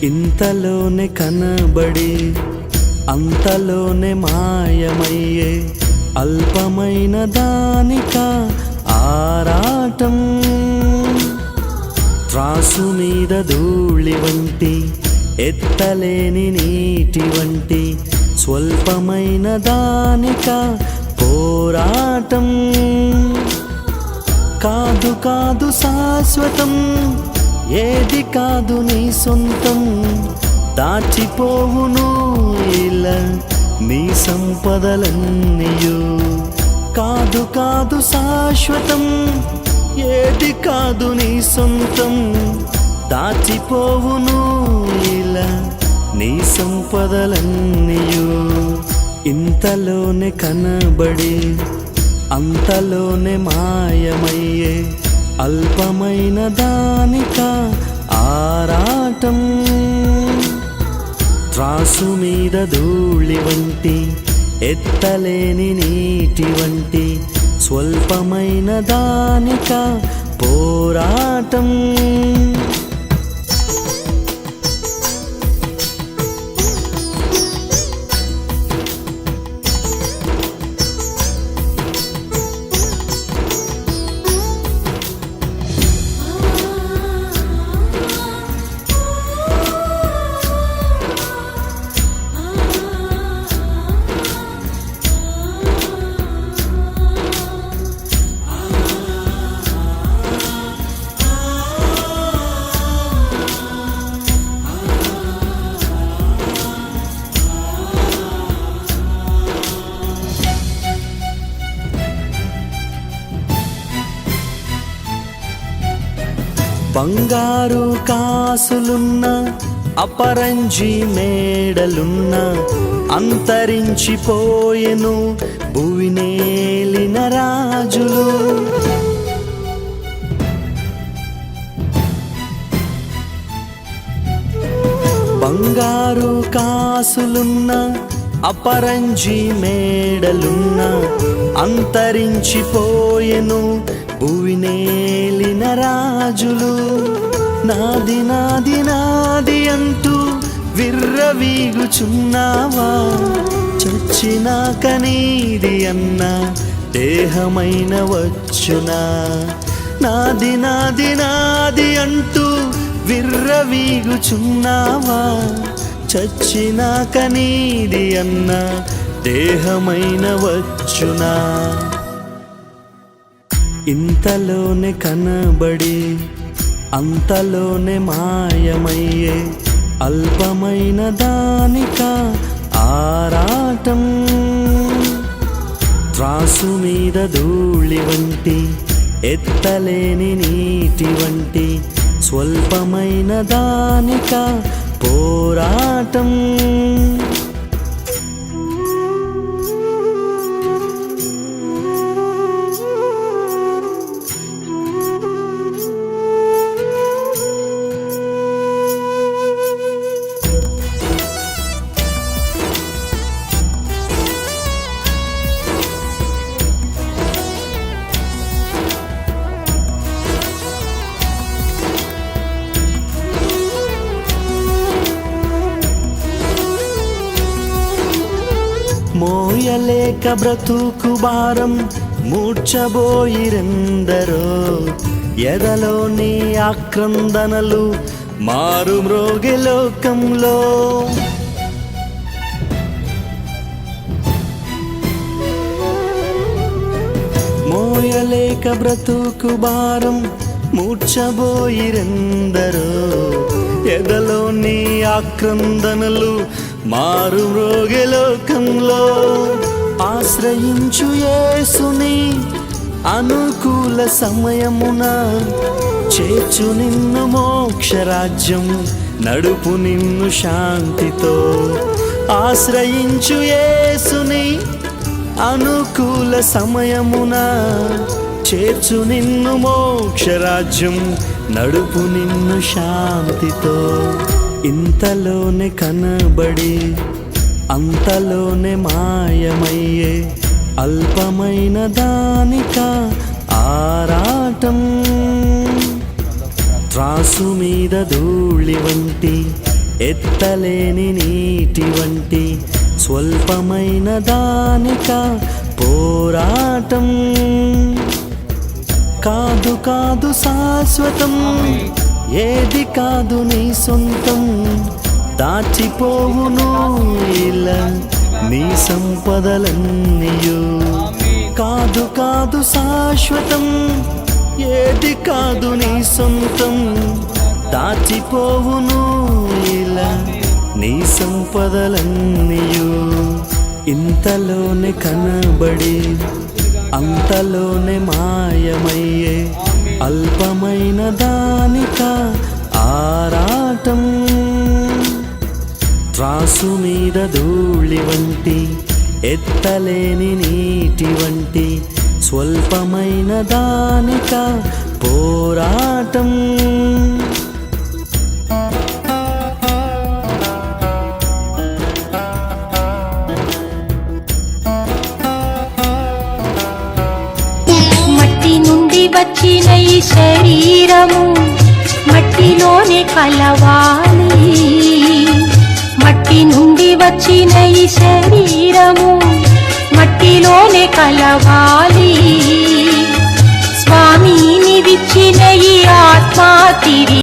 ఇంతలోనే కనబడి అంతలోనే మాయమయ్యే అల్పమైన దానిక ఆరాటం. త్రాసు మీద ధూళి వంటి ఎత్తలేని నీటి వంటి స్వల్పమైన దానిక పోరాటం. కాదు కాదు శాశ్వతం, ఏది కాదు నీ సొంతం. దాచిపోవును ఇలా నీ సంపదలన్నీయు. కాదు కాదు శాశ్వతం, ఏది కాదు నీ సొంతం. దాచిపోవును ఇలా నీ సంపదలన్నీయు. ఇంతలోనే కనబడి అంతలోనే మాయమయ్యే అల్పమైన దానిక ఆరాటం. త్రాసు మీద ధూళి వంటి ఎత్తలేని నీటి వంటి స్వల్పమైన దానిక పోరాటం. బంగారు కాసులున్న అపరంజి మేడలున్న అంతరించిపోయెను భువినేలిన రాజులు. బంగారు కాసులున్న అపరంజి మేడలున్న అంతరించిపోయెను భువినేలిన రాజులు. నాది నాది నాది అంటూ విర్రవీగుచున్నావా? చచ్చినాక నీది అన్న దేహమైన వచ్చునా? నాది నాది నాది అంటూ విర్రవీగుచున్నావా? చచ్చినాక నీది అన్న దేహమైన వచ్చునా? ఇంతలోనే కనబడి అంతలోనే మాయమయ్యే అల్పమైన దానిక ఆరాటం. త్రాసు మీద ధూళి వంటి ఎత్తలేని నీటి వంటి స్వల్పమైన దానిక పోరాటం. మోయలేక బ్రతుకు భారం మూర్ఛబోయిరెందరో. ఎదలోని ఆక్రందనలు మారు మ్రోగే లోకంలో. మోయలేక బ్రతుకు భారం మూర్ఛబోయిరెందరో. ఎదలోని ఆక్రందనలు మారు మ్రోగే లోకంలో. ఆశ్రయించు యేసుని అనుకూల సమయమున చేర్చు నిన్ను మోక్షరాజ్యం, నడుపు నిన్ను శాంతితో. ఆశ్రయించు యేసుని అనుకూల సమయమున చేర్చు నిన్ను మోక్షరాజ్యం, నడుపు నిన్ను శాంతితో. ఇంతలోనే కనబడి అంతలోనే మాయమయ్యే అల్పమైన దానిక ఆరాటం. త్రాసు మీద ధూళి వంటి ఎత్తలేని నీటి వంటి స్వల్పమైన దానిక పోరాటం. కాదు కాదు శాశ్వతం, ఏది కాదు నీ సొంతం. దాచిపోవును ఇలా నీ సంపదలన్నీయు. కాదు కాదు శాశ్వతం, ఏది కాదు నీ సొంతం. దాచిపోవును ఇలా నీ సంపదలన్నీయు. ఇంతలోనే కనబడి అంతలోనే మాయమయ్యే అల్పమైన దానిక ఆరాటం. త్రాసు మీద ధూళి వంటి ఎత్తలేని నీటి వంటి స్వల్పమైన దానిక పోరాటం. మట్టి నుండి వచ్చిన ఈ శరీరము మట్టిలోనే కలవాలి. మట్టి నుండి వచ్చిన ఈ శరీరము మట్టిలోనే కలవాలి. స్వామిని విచ్చిన ఈ ఆత్మ తిరిగి